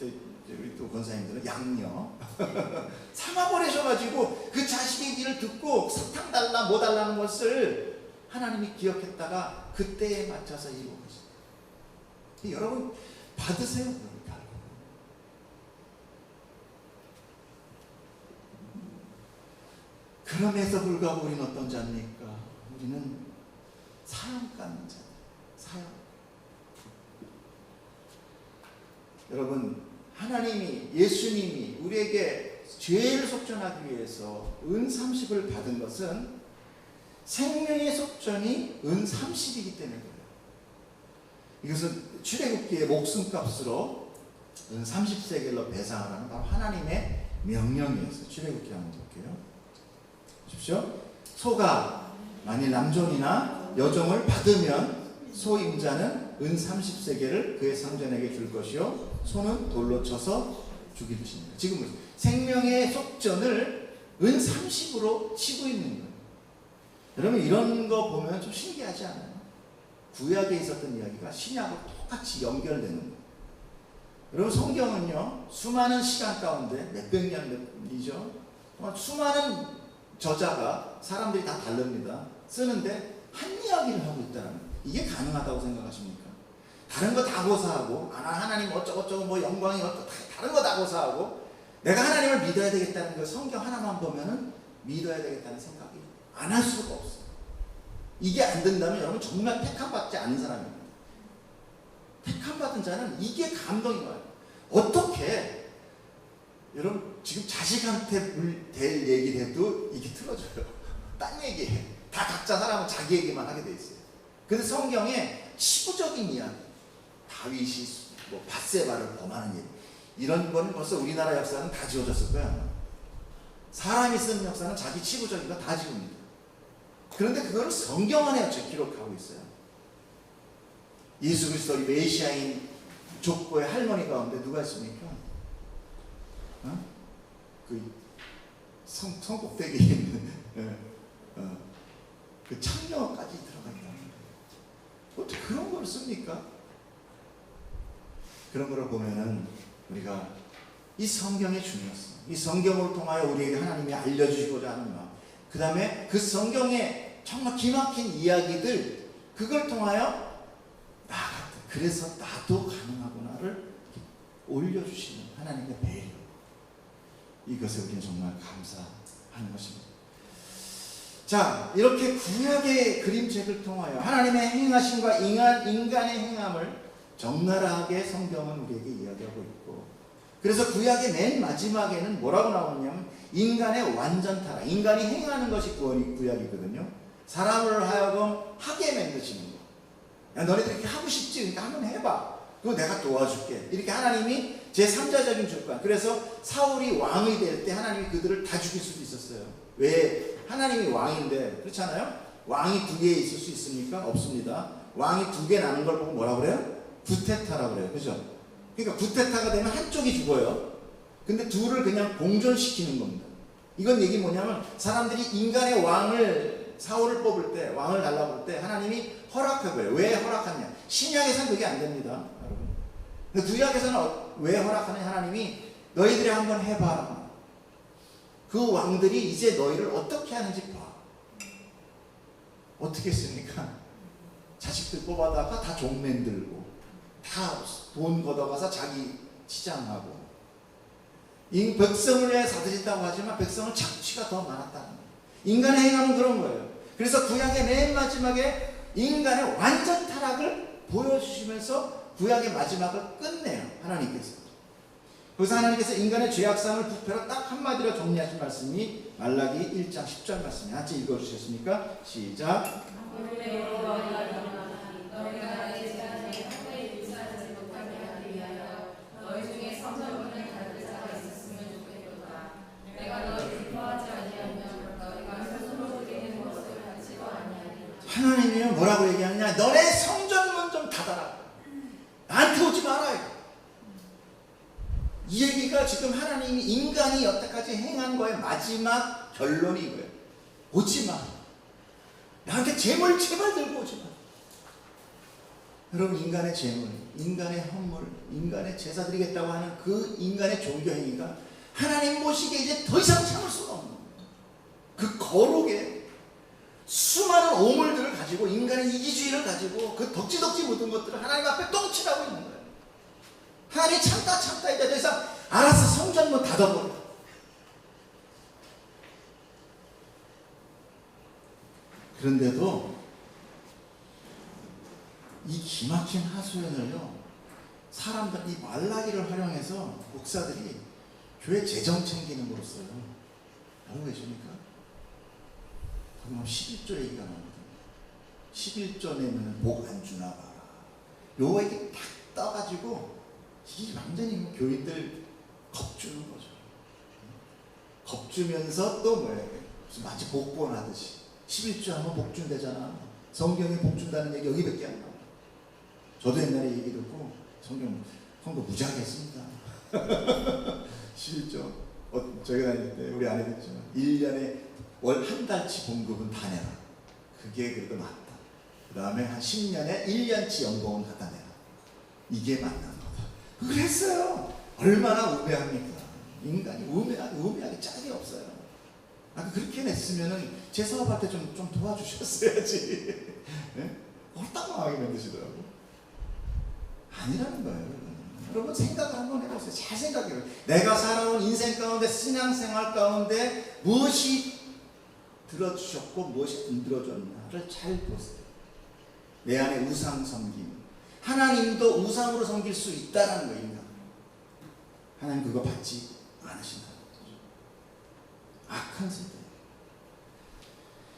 Speaker 2: 우리 또 권사님들은 양녀 삼아버리셔가지고 그 자식의 길을 듣고 사탕 달라 뭐 달라는 것을 하나님이 기억했다가 그때에 맞춰서 이루고 계십니다. 여러분 받으세요. 그러니까. 그럼에도 불구하고 우리는 어떤 자입니까? 우리는 사형받는 자예요. 사형. 여러분 하나님이 예수님이 우리에게 죄를 속전하기 위해서 은 30을 받은 것은 생명의 속전이 은 30이기 때문에 그래요. 이것은 출애굽기의 목숨값으로 은 30세겔로 배상하라는 바로 하나님의 명령이었어요. 출애굽기 한번 볼게요. 보십시오. 소가 만일 남종이나 여종을 받으면 소임자는 은 30세겔을 그의 상전에게 줄 것이요 소는 돌로 쳐서 죽일 것입니다. 지금은 생명의 속전을 은 30으로 치고 있는 거예요. 여러분 이런 거 보면 좀 신기하지 않아요? 구약에 있었던 이야기가 신약으로 똑같이 연결되는 거예요. 여러분 성경은요 수많은 시간 가운데 몇백 년이죠. 수많은 저자가 사람들이 다 다릅니다. 쓰는데 한 이야기를 하고 있다는 거예요. 이게 가능하다고 생각하십니까? 다른 거 다 고사하고 하나님 어쩌고저쩌고 뭐 영광이 어쩌고 다른 거 다 고사하고 내가 하나님을 믿어야 되겠다는 거 성경 하나만 보면은 믿어야 되겠다는 생각이 안 할 수가 없어요. 이게 안 된다면 여러분 정말 택함받지 않은 사람입니다. 택함받은 자는 이게 감동인 거예요. 어떻게 여러분 지금 자식한테 될 얘기를 해도 이게 틀어져요. 딴 얘기해. 다 각자 사람은 자기 얘기만 하게 돼 있어요. 근데 성경에 치부적인 이야기, 다윗이 뭐 밧세바를 범하는 얘기, 이런 거는 벌써 우리나라 역사는 다 지워졌을 거야. 사람이 쓴 역사는 자기 치부적인 거 다 지웁니다. 그런데 그거를 성경 안에 기록하고 있어요. 예수 그리스도 메시아인 족보의 할머니 가운데 누가 있습니까? 그 성꼭대기에 있는 그 창녀까지 들어가 있다는 거예요. 어떻게 그런 걸 씁니까? 그런 걸 보면은 우리가 이 성경의 중요성, 이 성경을 통하여 우리에게 하나님이 알려주시고자 하는 마음, 그 다음에 그 성경의 정말 기막힌 이야기들, 그걸 통하여 그래서 나도 가능하구나를 올려주시는 하나님의 배려, 이것에 우리는 정말 감사하는 것입니다. 자, 이렇게 구약의 그림책을 통하여 하나님의 행하심과 인간의 행함을 적나라하게 성경은 우리에게 이야기하고 있고, 그래서 구약의 맨 마지막에는 뭐라고 나오냐면 인간의 완전 타락, 인간이 행하는 것이 구약이거든요. 사람을 하여금 하게 만드시는 거. 야, 너네들 이렇게 하고 싶지? 그러니까 한번 해봐. 그거 내가 도와줄게. 이렇게 하나님이 제3자적인 주권. 그래서 사울이 왕이 될 때 하나님이 그들을 다 죽일 수도 있었어요. 왜? 하나님이 왕인데, 그렇잖아요? 왕이 두 개 있을 수 있습니까? 없습니다. 왕이 두 개 나는 걸 보고 뭐라 그래요? 구테타라고 그래요. 그죠? 그러니까 구테타가 되면 한쪽이 죽어요. 근데 둘을 그냥 공존시키는 겁니다. 이건 얘기 뭐냐면 사람들이 인간의 왕을, 사울을 뽑을 때, 왕을 달라고 할 때 하나님이 허락하고요. 왜 허락하냐? 신약에서는 그게 안 됩니다. 여러분. 근데 구약에서는 왜 하락하냐? 하나님이 너희들이 한번 해봐. 그 왕들이 이제 너희를 어떻게 하는지 봐. 어떻게 했습니까? 자식들 뽑아다가 다 종 만들고 다 돈 걷어가서 자기 치장하고, 백성을 위해 사드린다고 하지만 백성은 착취가 더 많았다는 거예요. 인간의 행함은 그런 거예요. 그래서 구약의 맨 마지막에 인간의 완전 타락을 보여주시면서 구약의 마지막을 끝내요. 하나님께서. 그래서 하나님께서 인간의 죄악상을 부패로 딱 한마디로 정리하신 말씀이 말라기 1장 10절 말씀이에요. 같이 읽어주셨습니까? 시작. 하나님이 뭐라고 얘기하느냐? 너네 성전문 좀 닫아라. 나한테 오지 마라. 이 얘기가 지금 하나님이 인간이 여태까지 행한 거의 마지막 결론이 이거예요. 오지 마. 나한테 재물 제발 들고 오지 마. 여러분, 인간의 재물, 인간의 헌물, 인간의 제사 드리겠다고 하는 그 인간의 종교 행위가 하나님 보시기에 이제 더 이상 참을 수가 없는 거예요. 그 거룩에 수많은 오물들을 가지고, 인간의 이기주의를 가지고 그 덕지덕지 묻은 것들을 하나님 앞에 똥칠하고 있는 거예요. 하나님이 참다 이제 더 이상 알아서 성전문 닫아버려. 그런데도 이 기막힌 하소연을요, 사람들, 이 말라기를 활용해서 목사들이 교회 재정 챙기는 거로 써요. 알고 계십니까? 그럼 11조 얘기가 나오거든요. 11조 내면 복 안 주나 봐라. 요거 이렇게 딱 떠가지고 이게 완전히 뭐 교인들 겁주는 거죠. 겁주면서 또 뭐예요? 무슨 마치 복권 하듯이 11조 하면 복 준대잖아. 성경에 복 준다는 얘기 여기밖에 안 나와요. 저도 옛날에 얘기 듣고 성경 헌금 무지하게 했습니다. 11조 저희가 다닐 때 우리 아내도 있지만 1년에 월 한 달치 봉급은 다 내라. 그게 그래도 맞다. 그 다음에 한 10년에 1년치 연봉은 갖다 내라. 이게 맞는 거다. 그랬어요. 얼마나 우매합니까? 인간이 우매하게 짝이 없어요. 그렇게 냈으면은 제 사업할 때 좀 도와주셨어야지. 네? 홀딱 망하게 만드시더라고. 아니라는 거예요. 여러분, 생각을 한번 해보세요. 잘 생각해요. 내가 살아온 인생 가운데, 신앙생활 가운데 무엇이 들어주셨고 무엇이 안 들어줬나를 잘 보세요. 내 안에 우상 섬김. 하나님도 우상으로 섬길 수 있다는 거입니다. 하나님 그거 받지 않으신다. 악한 세대.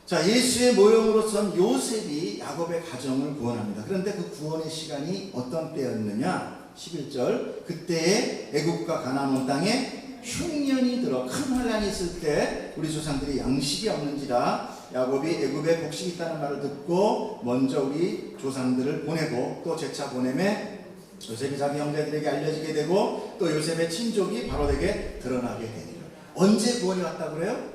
Speaker 2: 자, 예수의 모형으로선 요셉이 야곱의 가정을 구원합니다. 그런데 그 구원의 시간이 어떤 때였느냐? 11절, 그때에 애굽과 가나안 온 땅에 흉년이 들어 큰 환란이 있을 때 우리 조상들이 양식이 없는지라 야곱이 애굽에 곡식이 있다는 말을 듣고 먼저 우리 조상들을 보내고 또 재차 보내매 요셉이 자기 형제들에게 알려지게 되고 또 요셉의 친족이 바로에게 드러나게 되니라. 언제 구원이 왔다고 그래요?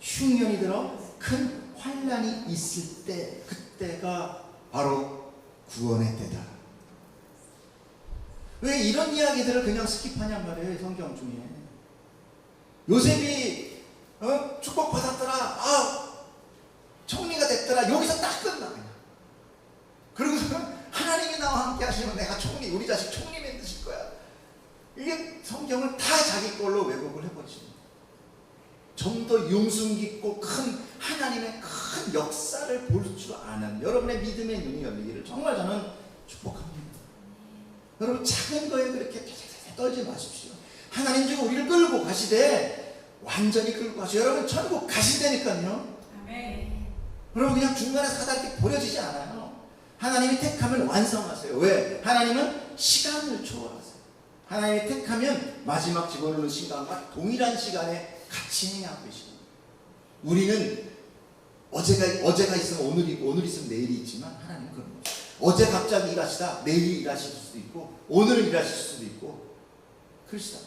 Speaker 2: 흉년이 들어 큰 환란이 있을 때, 그때가 바로 구원의 때다. 왜 이런 이야기들을 그냥 스킵하냔 말이에요, 성경 중에. 요셉이 축복받았더라, 총리가 됐더라, 여기서 딱 끝나. 그리고서 하나님이 나와 함께 하시면 내가 총리, 우리 자식 총리 만드실 거야. 이게 성경을 다 자기 걸로 왜곡을 해버리십니다. 좀 더 융숭 깊고 큰 하나님의 큰 역사를 볼 줄 아는 여러분의 믿음의 눈이 열리기를 정말 저는 축복합니다. 여러분, 작은 거에 그렇게 떨지 마십시오. 하나님 지금 우리를 끌고 가시되 완전히 끌고 가시오. 여러분, 천국 가시다니까요.
Speaker 1: 아멘.
Speaker 2: 여러분, 그냥 중간에 사다 이렇게 버려지지 않아요. 하나님이 택하면 완성하세요. 왜? 하나님은 시간을 초월하세요. 하나님이 택하면 마지막 집어넣는 시간과 동일한 시간에 같이 행하고 계십니다. 우리는 어제가 있으면 오늘이 있고 오늘 있으면 내일이 있지만 하나님은 그런 거죠. 어제 갑자기 일하시다 내일이 일하실 수도 있고 오늘은 일하실 수도 있고 그러시다.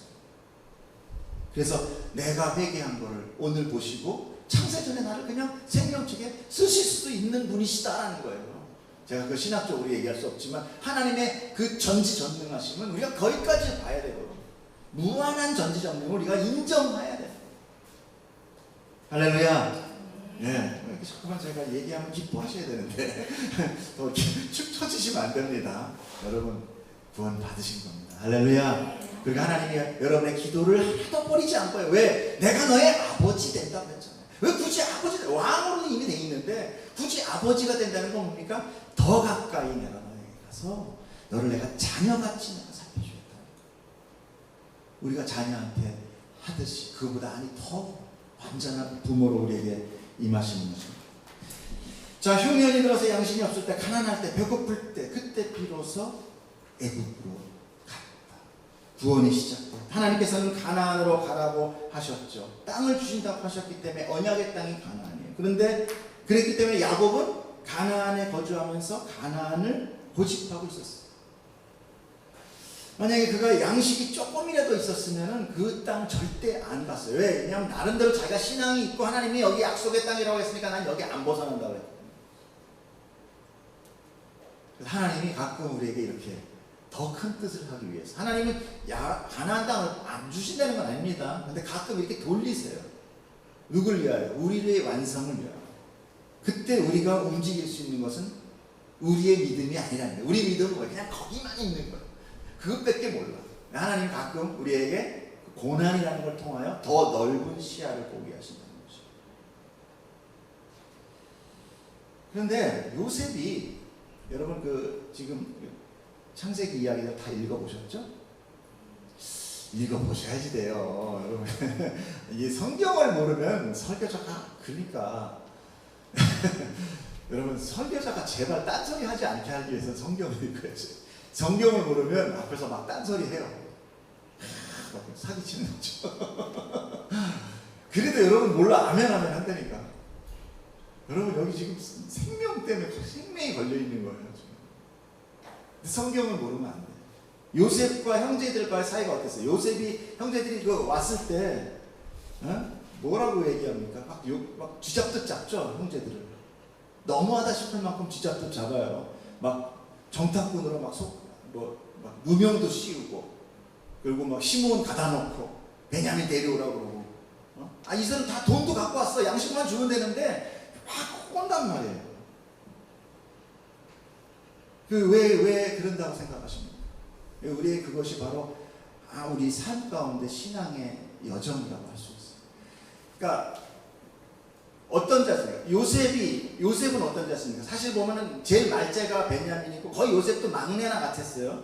Speaker 2: 그래서 내가 회개한 거를 오늘 보시고 창세전에 나를 그냥 생명책에 쓰실 수도 있는 분이시다라는 거예요. 제가 그 신학적으로 얘기할 수 없지만 하나님의 그 전지전능하심은 우리가 거기까지 봐야 되거든요. 무한한 전지전능을 우리가 인정해야 돼요. 할렐루야. 예, 자꾸만 제가 얘기하면 기뻐하셔야 되는데 더 축 쳐주시면 안 됩니다. 여러분, 구원 받으신 겁니다. 할렐루야. 그리고 하나님이 여러분의 기도를 하나도 버리지 않고요. 왜? 내가 너의 아버지 된다고 했잖아요. 왜 굳이 아버지, 왕으로는 이미 돼 있는데 굳이 아버지가 된다는 건 뭡니까? 더 가까이 내가 너에게 가서 너를 내가 자녀같이 내가 살펴주겠다. 우리가 자녀한테 하듯이 그보다 아니 더 완전한 부모로 우리에게 임하시는 거죠. 자, 흉년이 들어서 양식이 없을 때, 가난할 때, 배고플 때, 그때 비로소 애굽으로 갔다. 구원이 시작돼. 하나님께서는 가나안으로 가라고 하셨죠. 땅을 주신다고 하셨기 때문에 언약의 땅이 가나안이에요. 그런데 그랬기 때문에 야곱은 가나안에 거주하면서 가나안을 고집하고 있었어요. 만약에 그가 양식이 조금이라도 있었으면 그 땅 절대 안 갔어요. 왜? 왜냐하면 나름대로 자기가 신앙이 있고 하나님이 여기 약속의 땅이라고 했으니까 난 여기 안 벗어난다고 했거든요. 하나님이 가끔 우리에게 이렇게 더 큰 뜻을 하기 위해서, 하나님은 가나안 땅을 안 주신다는 건 아닙니다. 근데 가끔 이렇게 돌리세요. 누굴 위하여? 우리의 완성을 위하여. 그때 우리가 움직일 수 있는 것은 우리의 믿음이 아니라는 거예요. 우리 믿음은 뭐예요? 그냥 거기만 있는 거예요. 그것밖에 몰라. 하나님 가끔 우리에게 고난이라는 걸 통하여 더 넓은 시야를 보게 하신다는 거죠. 그런데 요셉이, 여러분 지금 창세기 이야기를 다 읽어보셨죠? 읽어보셔야지 돼요. 여러분 이 성경을 모르면 설교자가, 그러니까 여러분 설교자가 제발 딴소리 하지 않게 하기 위해서 성경을 읽어야지. 성경을 모르면 앞에서 막 딴소리 해요. 사기치는 거죠. 그래도 여러분 몰라 아멘 한다니까. 여러분 여기 지금 생명 때문에 생명이 걸려있는 거예요. 지금. 성경을 모르면 안 돼요. 요셉과 형제들과의 사이가 어땠어요? 요셉이 형제들이 왔을 때 뭐라고 얘기합니까? 막 쥐잡듯 잡죠, 형제들을. 너무하다 싶을 만큼 쥐잡듯 잡아요. 막 정탐꾼으로 막 누명도 씌우고, 그리고 막 시몬 가다 놓고 베냐민 데려오라고 그러고, 이 사람 다 돈도 갖고 왔어. 양식만 주면 되는데 막 혼단 말이에요. 왜 그런다고 생각하십니까? 우리의 그것이 바로 우리 삶 가운데 신앙의 여정이라고 할 수 있어요. 그러니까 어떤 자입니까? 요셉은 어떤 자입니까? 사실 보면은 제일 말째가 베냐민이고 거의 요셉도 막내나 같았어요.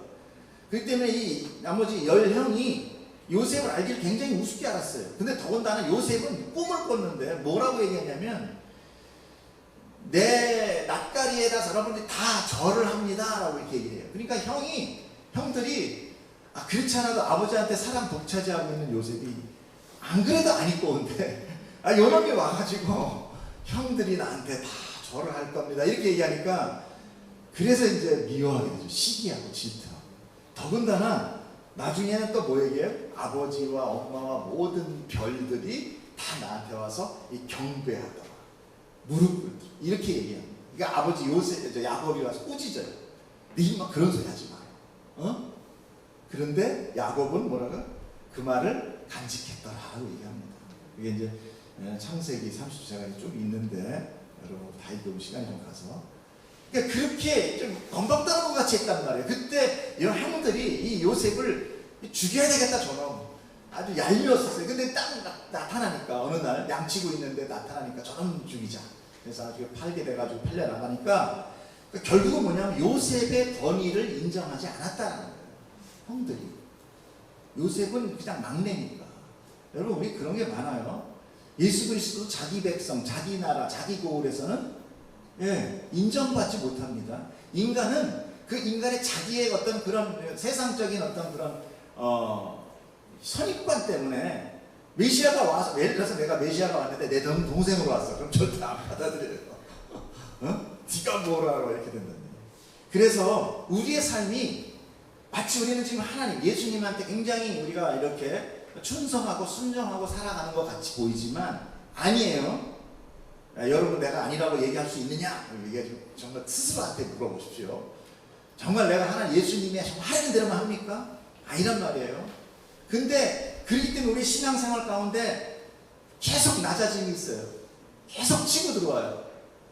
Speaker 2: 그렇기 때문에 이 나머지 10형이 요셉을 알기를 굉장히 우습게 알았어요. 근데 더군다나 요셉은 꿈을 꿨는데 뭐라고 얘기했냐면, 내 낯가리에다 여러분들이 다 절을 합니다 라고 이렇게 얘기해요. 그러니까 형들이 그렇지 않아도 아버지한테 사랑 독차지하고 있는 요셉이 안 그래도 안 이뻐온데 요놈이 와가지고 형들이 나한테 다 절을 할 겁니다 이렇게 얘기하니까, 그래서 이제 미워하게 되죠. 시기하고 질투하고. 더군다나 나중에는 또 뭐 얘기해요? 아버지와 엄마와 모든 별들이 다 나한테 와서 경배하더라, 무릎 꿇더라 이렇게 얘기합니다. 그러니까 아버지 야곱이 와서 꾸짖어요. 네 막 그런 소리 하지 마요. 그런데 야곱은 뭐라고? 그 말을 간직했더라고 얘기합니다. 이게 이제 창세기 30장에 좀 있는데 여러분 다 읽어볼 시간이 좀 가서, 그러니까 그렇게 좀 건방떠는 것 같이 했단 말이에요. 그때 이 형들이 이 요셉을 죽여야 되겠다 저놈 아주 얄미웠었어요. 근데 딱 나타나니까, 어느 날 양치고 있는데 나타나니까 저놈 죽이자. 그래서 아주 팔게 돼가지고 팔려나가니까, 결국은 뭐냐면 요셉의 권위를 인정하지 않았다는 거예요. 형들이. 요셉은 그냥 막내니까. 여러분 우리 그런 게 많아요. 예수 그리스도 자기 백성, 자기 나라, 자기 고을에서는 인정받지 못합니다. 인간은 그 인간의 자기의 어떤 그런 세상적인 어떤 그런 선입관 때문에, 메시아가 와서, 예를 들어서 내가 메시아가 왔는데 내 동생으로 왔어. 그럼 절대 안 받아들여요. 네가 뭐라고 이렇게 된다니. 그래서 우리의 삶이 마치 우리는 지금 하나님, 예수님한테 굉장히 우리가 이렇게 충성하고 순종하고 살아가는 것 같이 보이지만 아니에요. 여러분 내가 아니라고 얘기할 수 있느냐? 이게 정말 스스로한테 물어보십시오. 정말 내가 하나님 예수님이 하는 대로만 합니까? 아니란 말이에요. 근데 그렇기 때문에 우리 신앙생활 가운데 계속 낮아짐이 있어요. 계속 치고 들어와요.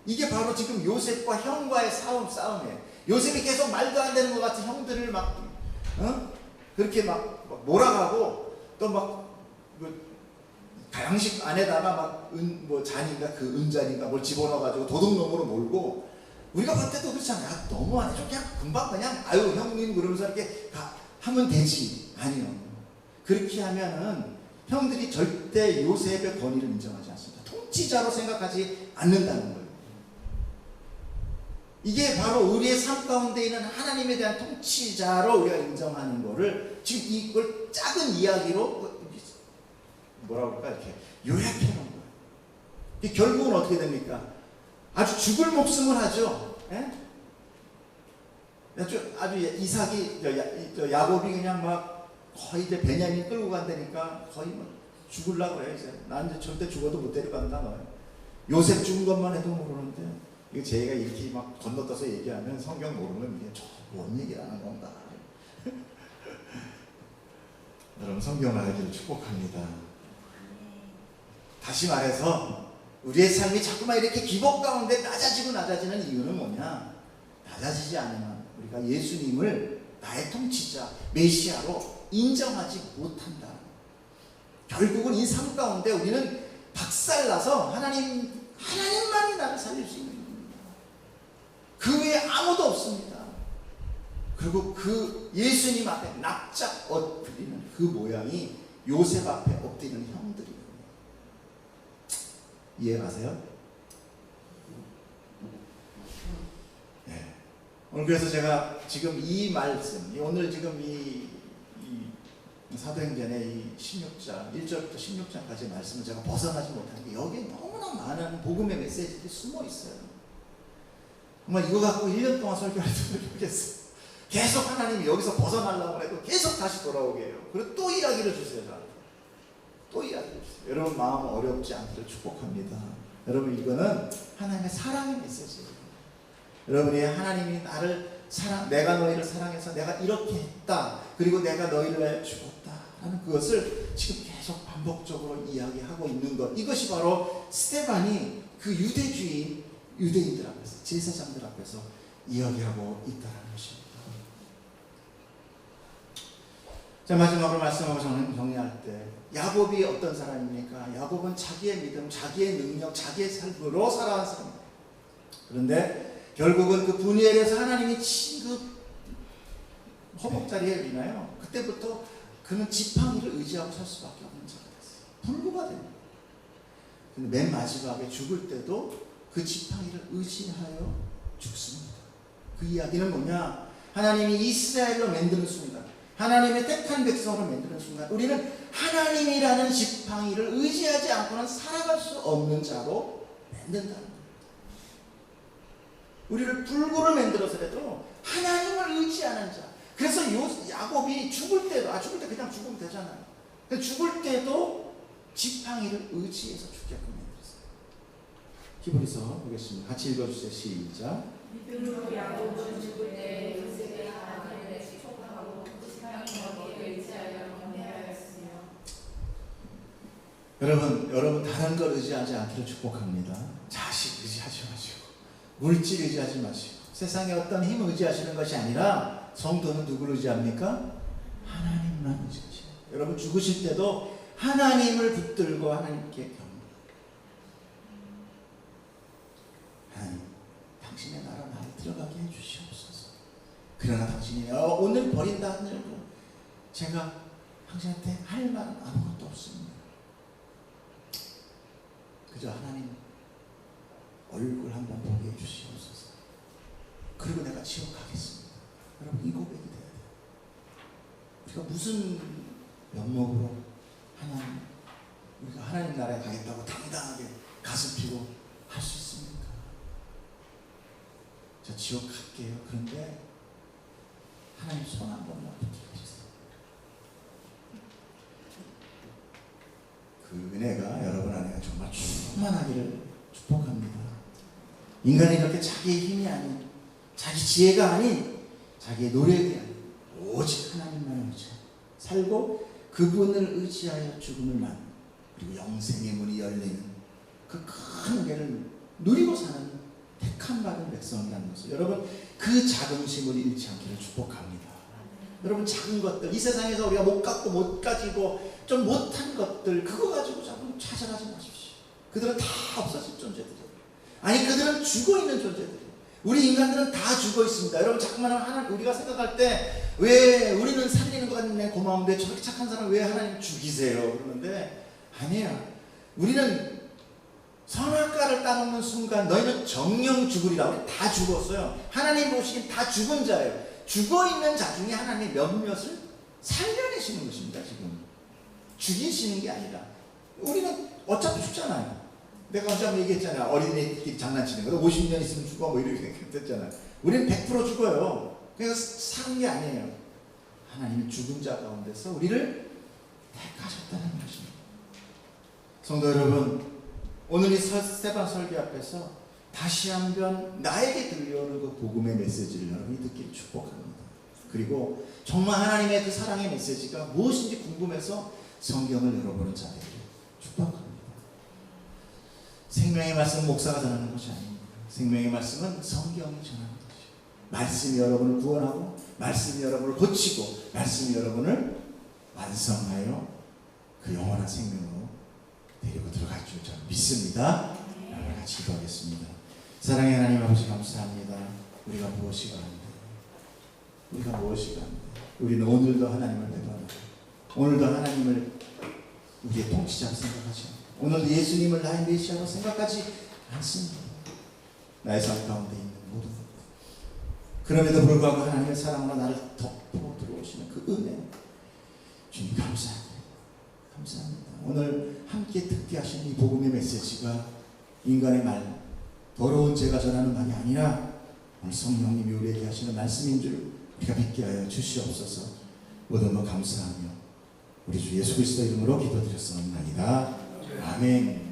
Speaker 2: 이게 바로 지금 요셉과 형과의 싸움이에요. 요셉이 계속 말도 안 되는 것 같은 형들을 막 그렇게 막 몰아가고, 또 막 양식 안에다가 막 잔인가 그 은잔인가 뭘 집어넣어가지고 도둑놈으로 몰고, 우리가 볼 때도 그렇잖아요. 너무하네. 좀 그냥 금방 그냥 아유 형님 그러면서 이렇게 하면 되지. 아니요. 그렇게 하면은 형들이 절대 요셉의 권위를 인정하지 않습니다. 통치자로 생각하지 않는다는 거예요. 이게 바로 우리의 삶 가운데 있는 하나님에 대한 통치자로 우리가 인정하는 거를 지금 이걸 작은 이야기로 뭐라고 할까 이렇게 요약해 놓은 거예요. 결국은 어떻게 됩니까? 아주 죽을 목숨을 하죠. 예? 아주 이삭이 야곱이 그냥 막 거의 이제 베냐민 끌고 간다니까 거의 뭐 죽으려고 그래요. 이제 난 이제 절대 죽어도 못 데려간다 너. 요셉 죽은 것만 해도 모르는데 이거 제가 이렇게 막 건너떠서 얘기하면 성경 모르면 이게 뭔 얘기라는 건가. 여러분 성경을 알기를 축복합니다. 다시 말해서 우리의 삶이 자꾸만 이렇게 기복 가운데 낮아지는 이유는 뭐냐? 낮아지지 않으면 우리가 예수님을 나의 통치자, 메시아로 인정하지 못한다. 결국은 이 삶 가운데 우리는 박살나서 하나님만이 나를 살릴 수 있는 겁니다. 그 외에 아무도 없습니다. 그리고 그 예수님 앞에 납작 엎드리는 그 모양이 요셉 앞에 엎드리는 형들이거든요. 이해가세요? 네. 오늘 그래서 제가 지금 이 말씀, 오늘 지금 이 사도행전의 이 16장, 1절부터 16장까지의 말씀을 제가 벗어나지 못하는 게 여기에 너무나 많은 복음의 메시지들이 숨어 있어요. 정말 이거 갖고 1년 동안 설교해도 모르겠어요. 계속 하나님이 여기서 벗어나려고 해도 계속 다시 돌아오게 해요. 그리고 또 이야기를 주세요. 또 이야기를 주세요. 여러분 마음 어렵지 않기를 축복합니다. 여러분 이거는 하나님의 사랑의 메시지예요. 여러분이 하나님이 내가 너희를 사랑해서 내가 이렇게 했다. 그리고 내가 너희를 위해 죽었다. 하는 그것을 지금 계속 반복적으로 이야기하고 있는 것. 이것이 바로 스데반이 그 유대인들 앞에서, 제사장들 앞에서 이야기하고 있다는 것입니다. 자, 마지막으로 말씀하고 정리할 때 야곱이 어떤 사람입니까? 야곱은 자기의 믿음, 자기의 능력, 자기의 삶으로 살아간 사람입니다. 그런데 결국은 그 분이엘에서 하나님이 친 그 허벅다리에 있나요? 그때부터 그는 지팡이를 의지하고 살 수밖에 없는 자가 됐어요. 불구가 됩니다. 근데 맨 마지막에 죽을 때도 그 지팡이를 의지하여 죽습니다. 그 이야기는 뭐냐? 하나님이 이스라엘로 만드는 순간, 하나님의 택한 백성으로 만드는 순간 우리는 하나님이라는 지팡이를 의지하지 않고는 살아갈 수 없는 자로 만든다는 거예요. 우리를 불구를 만들어서라도 하나님을 의지하는 자. 그래서 야곱이 죽을 때도 그냥 죽으면 되잖아요. 죽을 때도 지팡이를 의지해서 죽게끔 만들었어요. 히브리서 보겠습니다. 같이 읽어주세요. 시작.
Speaker 1: 믿음으로 야곱은 죽을 때 요셉의 하나님을 축복하고 지팡이를 의지하여 경배하였으며.
Speaker 2: 여러분 다른 걸 의지하지 않기를 축복합니다. 자식 의지하지 마시고, 물질 의지하지 마시고, 세상의 어떤 힘을 의지하시는 것이 아니라 성도는 누구를 의지합니까? 하나님만 의지하시고. 여러분 죽으실 때도 하나님을 붙들고 하나님께 경배합니다. 하나님, 당신의 나라 나를 들어가게 해주시옵소서. 그러나 당신이 오늘 버린다 하더라도 제가 당신한테 할 말은 아무것도 없습니다. 그저 하나님 얼굴 한번 보게 해주시옵소서. 그리고 내가 지옥 가겠습니다. 여러분 이 고백이 돼야 돼요. 우리가 무슨 면목으로 우리가 하나님 나라에 가겠다고 당당하게 가슴 피고 할 수 있습니까? 저 지옥 갈게요. 그런데 하나님 손 한 번만 붙여주세요. 그 은혜가 여러분 안에 정말 충만하기를 축복합니다. 인간이 이렇게 자기의 힘이 아닌, 자기 지혜가 아닌, 자기의 노력이 아닌 오직 하나님만 의지하고 살고 그분을 의지하여 죽음을 맞는, 그리고 영생의 문이 열리는 그 큰 은혜를 누리고 사는 택함 받은 백성이라는 것을 여러분 그 자긍심을 잃지 않기를 축복합니다. 여러분 작은 것들, 이 세상에서 우리가 못 갖고 못 가지고 좀 못한 것들, 그거 가지고 자꾸 찾아가지 마십시오. 그들은 다 없어질 존재들이에요. 아니 그들은 죽어있는 존재들이에요. 우리 인간들은 다 죽어 있습니다. 여러분 자꾸만 우리가 생각할 때 왜 우리는 살리는 것 같네 고마운데 저렇게 착한 사람 왜 하나님 죽이세요? 그러는데 아니에요. 우리는 선악과를 따먹는 순간 너희는 정령 죽으리라. 우리 다 죽었어요. 하나님 보시기엔 다 죽은 자예요. 죽어있는 자 중에 하나님이 몇몇을 살려내시는 것입니다. 지금 죽이시는 게 아니라 우리는 어차피 죽잖아요. 내가 어제 한번 얘기했잖아. 어린애끼리 장난치는 거. 50년 있으면 죽어. 뭐 이렇게 했잖아. 우리는 100% 죽어요. 그러니까 사는 게 아니에요. 하나님은 죽은 자 가운데서 우리를 택하셨다는 것입니다. 성도 여러분, 오늘 이 스데반 설교 앞에서 다시 한번 나에게 들려오는 그 복음의 메시지를 여러분이 듣기를 축복합니다. 그리고 정말 하나님의 그 사랑의 메시지가 무엇인지 궁금해서 성경을 열어보는 자들을 축복합니다. 생명의 말씀 목사가 전하는 것이 아닙니다. 생명의 말씀은 성경이 전하는 것이에요. 말씀이 여러분을 구원하고 말씀이 여러분을 고치고 말씀이 여러분을 완성하여 그 영원한 생명으로 데리고 들어갈 줄 저는 믿습니다. 여러분 같이 기도하겠습니다. 사랑의 하나님 아버지 감사합니다. 우리가 무엇이가 합니다. 우리가 무엇이가 합니다. 우리는 오늘도 하나님을 배반하고 오늘도 하나님을 우리의 통치자로 생각하지 않고 오늘도 예수님을 나의 메시아로 생각하지 않습니다. 나의 삶 가운데 있는 모든 것. 그럼에도 불구하고 하나님의 사랑으로 나를 덮어 들어오시는 그 은혜 주님 감사합니다. 감사합니다. 오늘 함께 듣게 하신 이 복음의 메시지가 인간의 말 더러운 제가 전하는 말이 아니라 오늘 성령님이 우리에게 하시는 말씀인 줄 우리가 믿게 하여 주시옵소서. 모든 것 감사하며 우리 주 예수 그리스도 이름으로 기도드렸사옵나이다. 아멘.